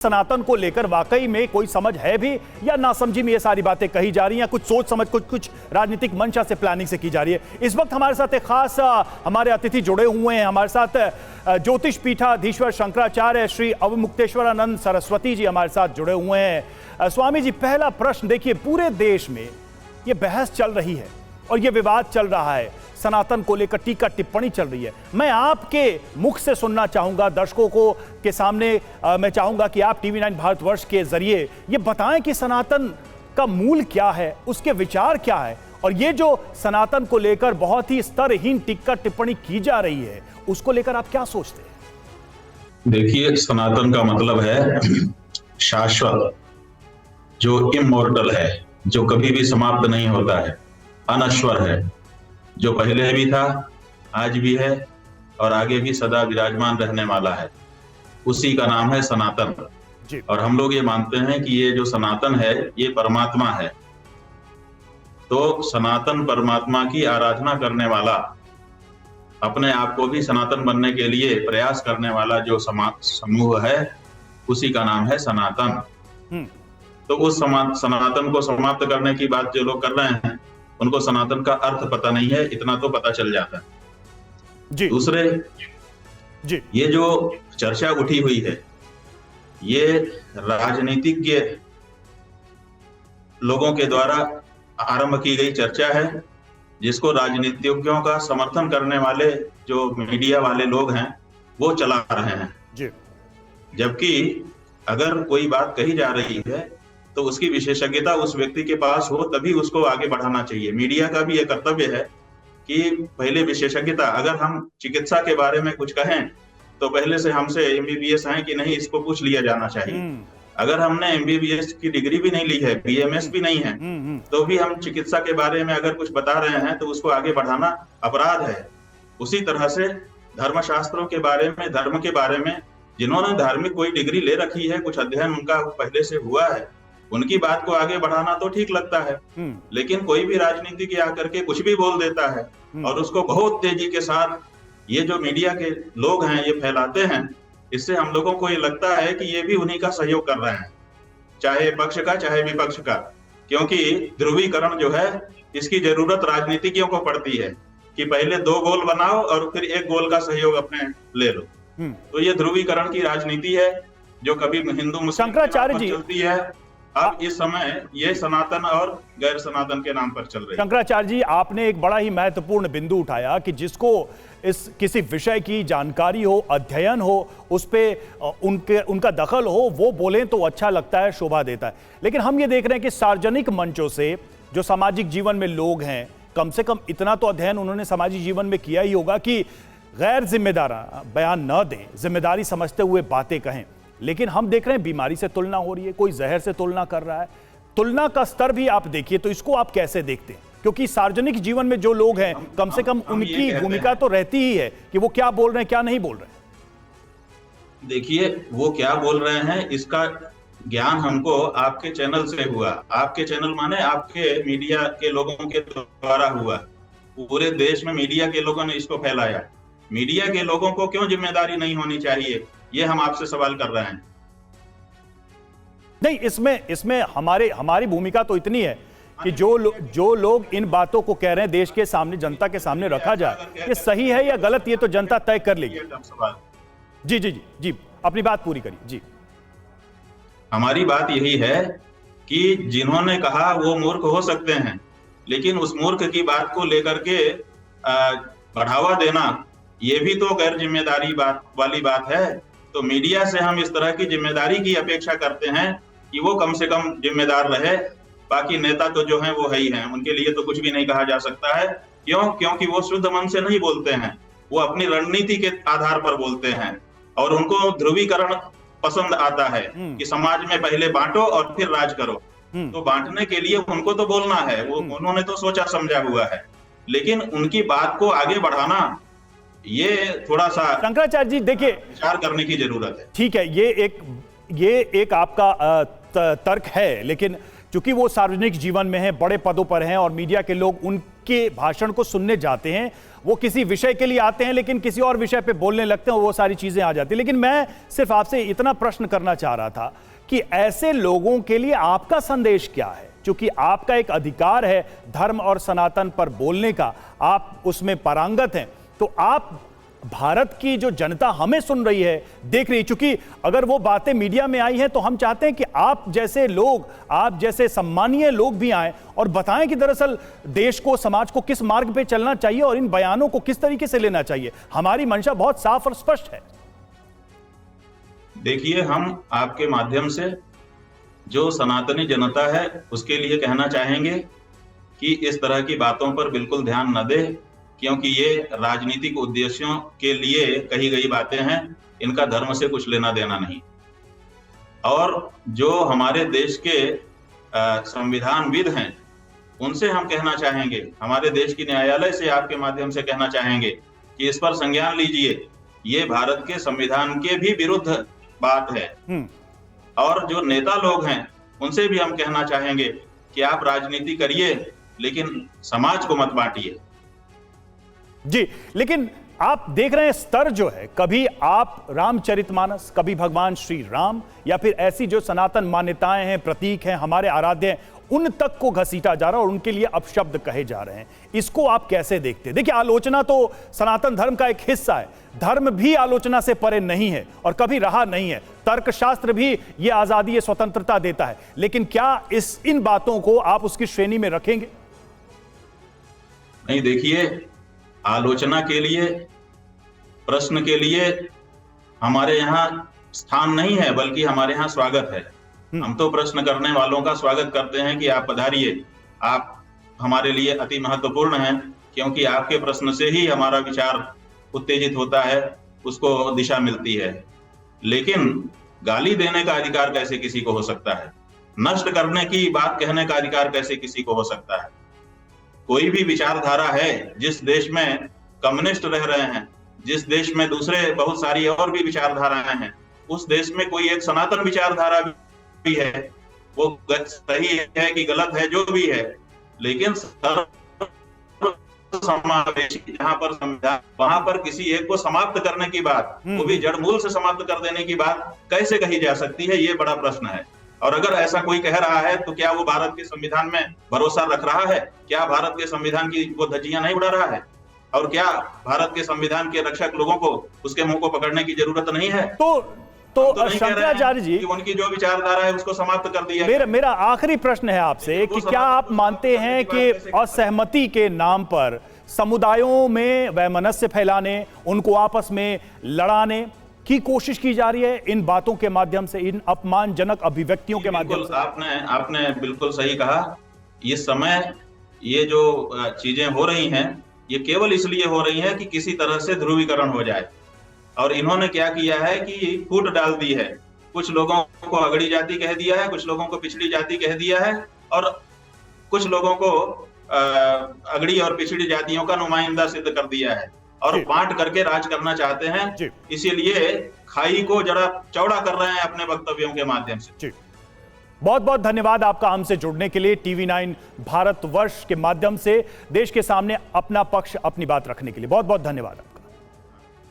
सनातन को लेकर वाकई में कोई समझ है भी या नासमझी में ये सारी बातें कही जा रही हैं, कुछ सोच समझ कुछ राजनीतिक मंशा से प्लानिंग से की जा रही है। इस वक्त हमारे साथ एक खास हमारे अतिथि जुड़े हुए हैं। हमारे साथ ज्योतिष पीठाधीश्वर शंकराचार्य श्री अवमुक्तेश्वरानंद सरस्वती जी हमारे साथ जुड़े हुए हैं। स्वामी जी, पहला प्रश्न देखिए, पूरे देश में ये बहस चल रही है और ये विवाद चल रहा है, सनातन को लेकर टीका टिप्पणी चल रही है। मैं आपके मुख से सुनना चाहूंगा, दर्शकों को के सामने मैं चाहूंगा कि आप टीवी9 भारतवर्ष के जरिए ये बताएं कि सनातन का मूल क्या है, उसके विचार क्या है, और ये जो सनातन को लेकर बहुत ही स्तरहीन टीका टिप्पणी की जा रही है उसको लेकर आप क्या सोचते हैं? देखिए, सनातन का मतलब है शाश्वत, जो इमॉर्टल है, जो कभी भी समाप्त नहीं होता है, अनश्वर है, जो पहले भी था, आज भी है और आगे भी सदा विराजमान रहने वाला है। उसी का नाम है सनातन। और हम लोग ये मानते हैं कि ये जो सनातन है ये परमात्मा है। तो सनातन परमात्मा की आराधना करने वाला, अपने आप को भी सनातन बनने के लिए प्रयास करने वाला जो समूह है, उसी का नाम है सनातन। तो उस सनातन को समाप्त करने की बात जो लोग कर रहे हैं, उनको सनातन का अर्थ पता नहीं है, इतना तो पता चल जाता है। जी। दूसरे जी, ये जो चर्चा उठी हुई है, ये राजनीतिज्ञ लोगों के द्वारा आरंभ की गई चर्चा है, जिसको राजनीतिज्ञों का समर्थन करने वाले जो मीडिया वाले लोग हैं वो चला रहे हैं। जी। जबकि अगर कोई बात कही जा रही है तो उसकी विशेषज्ञता उस व्यक्ति के पास हो, तभी उसको आगे बढ़ाना चाहिए। मीडिया का भी यह कर्तव्य है कि पहले विशेषज्ञता, अगर हम चिकित्सा के बारे में कुछ कहें तो पहले से हमसे एमबीबीएस हैं कि नहीं, इसको पूछ लिया जाना चाहिए। अगर हमने एमबीबीएस की डिग्री भी नहीं ली है, बीएमएस भी नहीं है, तो भी हम चिकित्सा के बारे में अगर कुछ बता रहे हैं तो उसको आगे बढ़ाना अपराध है। उसी तरह से धर्मशास्त्रों के बारे में, धर्म के बारे में जिन्होंने धार्मिक कोई डिग्री ले रखी है, कुछ अध्ययन उनका पहले से हुआ है, उनकी बात को आगे बढ़ाना तो ठीक लगता है। लेकिन कोई भी राजनीतिज्ञ आकर के कुछ भी बोल देता है और उसको बहुत तेजी के साथ ये जो मीडिया के लोग हैं ये फैलाते हैं। इससे हम लोगों को ये लगता है कि ये भी उन्हीं का सहयोग कर रहे हैं, चाहे पक्ष का चाहे विपक्ष का, क्योंकि ध्रुवीकरण जो है इसकी जरूरत राजनीतिज्ञों को पड़ती है कि पहले 2 गोल बनाओ और फिर 1 गोल का सहयोग अपने ले लो। तो ये ध्रुवीकरण की राजनीति है जो कभी हिंदू मुस्लिम शंकराचार्य जी चलती है। अब इस समय ये सनातन और गैर सनातन के नाम पर चल रही है। शंकराचार्य जी, आपने एक बड़ा ही महत्वपूर्ण बिंदु उठाया कि जिसको इस किसी विषय की जानकारी हो, अध्ययन हो, उस पे उनका दखल हो, वो बोलें तो अच्छा लगता है, शोभा देता है। लेकिन हम ये देख रहे हैं कि सार्वजनिक मंचों से जो सामाजिक जीवन में लोग हैं, कम से कम इतना तो अध्ययन उन्होंने सामाजिक जीवन में किया ही होगा कि गैर जिम्मेदार बयान न दें, जिम्मेदारी समझते हुए बातें कहें। लेकिन हम देख रहे हैं बीमारी से तुलना हो रही है, कोई जहर से तुलना कर रहा है। तुलना का स्तर भी आप देखिए, तो इसको आप कैसे देखते हैं? क्योंकि सार्वजनिक जीवन में जो लोग हैं, कम से कम उनकी भूमिका तो रहती ही है कि वो क्या बोल रहे हैं, क्या नहीं बोल रहे हैं। देखिए, वो क्या बोल रहे हैं इसका ज्ञान हमको आपके चैनल से हुआ। आपके चैनल माने आपके मीडिया के लोगों के द्वारा हुआ। पूरे देश में मीडिया के लोगों ने इसको फैलाया। मीडिया के लोगों को क्यों जिम्मेदारी नहीं होनी चाहिए, ये हम आपसे सवाल कर रहे हैं। नहीं, इसमें हमारी भूमिका तो इतनी है कि जो लोग इन बातों को कह रहे हैं देश के सामने, जनता के सामने रखा जाए, ये सही है या गलत, ये तो जनता तय कर लेगी। जी जी जी जी, अपनी बात पूरी करिए। जी, हमारी बात यही है कि जिन्होंने कहा वो मूर्ख हो सकते हैं, लेकिन उस मूर्ख की बात को लेकर के बढ़ावा देना, ये भी तो गैर जिम्मेदारी वाली बात है। तो मीडिया से हम इस तरह की जिम्मेदारी की अपेक्षा करते हैं कि वो कम से कम जिम्मेदार रहे। बाकी नेता तो जो हैं वो है ही हैं, उनके लिए तो कुछ भी नहीं कहा जा सकता है। क्यों? क्योंकि वो शुद्ध मन से नहीं बोलते हैं, वो अपनी रणनीति के आधार पर बोलते हैं और उनको ध्रुवीकरण पसंद आता है कि समाज में पहले बांटो और फिर राज करो। तो बांटने के लिए उनको तो बोलना है, वो उन्होंने तो सोचा समझा हुआ है, लेकिन उनकी बात को आगे बढ़ाना, ये थोड़ा सा शंकराचार्य जी देखिए, विचार करने की जरूरत है। ठीक है, ये एक आपका तर्क है, लेकिन चूंकि वो सार्वजनिक जीवन में हैं, बड़े पदों पर हैं और मीडिया के लोग के भाषण को सुनने जाते हैं, वो किसी विषय के लिए आते हैं लेकिन किसी और विषय पे बोलने लगते हैं, वो सारी चीजें आ जाती हैं। लेकिन मैं सिर्फ आपसे इतना प्रश्न करना चाह रहा था कि ऐसे लोगों के लिए आपका संदेश क्या है? क्योंकि आपका एक अधिकार है धर्म और सनातन पर बोलने का, आप उसमें पारंगत हैं, तो आप भारत की जो जनता हमें सुन रही है, देख रही है, क्योंकि अगर वो बातें मीडिया में आई हैं तो हम चाहते हैं कि आप जैसे लोग, आप जैसे सम्मानीय लोग भी आएं और बताएं कि दरअसल देश को, समाज को किस मार्ग पे चलना चाहिए और इन बयानों को किस तरीके से लेना चाहिए। हमारी मंशा बहुत साफ और स्पष्ट है। देखिए, हम आपके माध्यम से जो सनातनी जनता है उसके लिए कहना चाहेंगे कि इस तरह की बातों पर बिल्कुल ध्यान न दे, क्योंकि ये राजनीतिक उद्देश्यों के लिए कही गई बातें हैं, इनका धर्म से कुछ लेना देना नहीं। और जो हमारे देश के संविधानविद हैं उनसे हम कहना चाहेंगे, हमारे देश की न्यायालय से आपके माध्यम से कहना चाहेंगे कि इस पर संज्ञान लीजिए, ये भारत के संविधान के भी विरुद्ध बात है। और जो नेता लोग हैं उनसे भी हम कहना चाहेंगे कि आप राजनीति करिए लेकिन समाज को मत बांटिए। जी, लेकिन आप देख रहे हैं स्तर जो है, कभी आप रामचरितमानस, कभी भगवान श्री राम, या फिर ऐसी जो सनातन मान्यताएं हैं, प्रतीक हैं, हमारे आराध्य हैं, उन तक को घसीटा जा रहा है और उनके लिए अपशब्द कहे जा रहे हैं। इसको आप कैसे देखते हैं? देखिए, आलोचना तो सनातन धर्म का एक हिस्सा है, धर्म भी आलोचना से परे नहीं है और कभी रहा नहीं है। तर्कशास्त्र भी ये आजादी, ये स्वतंत्रता देता है, लेकिन क्या इन बातों को आप उसकी श्रेणी में रखेंगे? नहीं, देखिए, आलोचना के लिए, प्रश्न के लिए हमारे यहाँ स्थान नहीं है, बल्कि हमारे यहाँ स्वागत है। हम तो प्रश्न करने वालों का स्वागत करते हैं कि आप पधारिए, आप हमारे लिए अति महत्वपूर्ण हैं, क्योंकि आपके प्रश्न से ही हमारा विचार उत्तेजित होता है, उसको दिशा मिलती है। लेकिन गाली देने का अधिकार कैसे किसी को हो सकता है? नष्ट करने की बात कहने का अधिकार कैसे किसी को हो सकता है? कोई भी विचारधारा है, जिस देश में कम्युनिस्ट रह रहे हैं, जिस देश में दूसरे बहुत सारी और भी विचारधाराएं हैं, उस देश में कोई एक सनातन विचारधारा भी है, वो सही है कि गलत है, जो भी है, लेकिन समावेशी जहां पर संविधान, वहां पर किसी एक को समाप्त करने की बात, वो भी जड़ मूल से समाप्त कर देने की बात कैसे कही जा सकती है? ये बड़ा प्रश्न है। और अगर ऐसा कोई कह रहा है तो क्या वो भारत के संविधान में भरोसा रख रहा है? क्या भारत के संविधान की वो धज्जियां नहीं उड़ा रहा है? और क्या भारत के संविधान के रक्षक लोगों को उसके मुंह को पकड़ने की जरूरत नहीं है? तो शंकराचार्य जी, उनकी जो विचारधारा है उसको समाप्त कर दिया। मेरा आखिरी प्रश्न है आपसे कि क्या आप मानते हैं कि असहमति के नाम पर समुदायों में वैमनस्य फैलाने, उनको आपस में लड़ाने की कोशिश की जा रही है इन बातों के माध्यम से, इन अपमानजनक अभिव्यक्तियों के माध्यम से? आपने बिल्कुल सही कहा। इस समय ये जो चीजें हो रही हैं, ये केवल इसलिए हो रही हैं कि किसी तरह से ध्रुवीकरण हो जाए। और इन्होंने क्या किया है कि फूट डाल दी है, कुछ लोगों को अगड़ी जाति कह दिया है, कुछ लोगों को पिछड़ी जाति कह दिया है, और कुछ लोगों को अगड़ी और पिछड़ी जातियों का नुमाइंदा सिद्ध कर दिया है, और बांट करके राज करना चाहते हैं। इसीलिए खाई को जरा चौड़ा कर रहे हैं अपने वक्तव्यों के माध्यम से। बहुत बहुत धन्यवाद आपका हमसे जुड़ने के लिए, TV9 भारतवर्ष के माध्यम से देश के सामने अपना पक्ष, अपनी बात रखने के लिए बहुत बहुत धन्यवाद।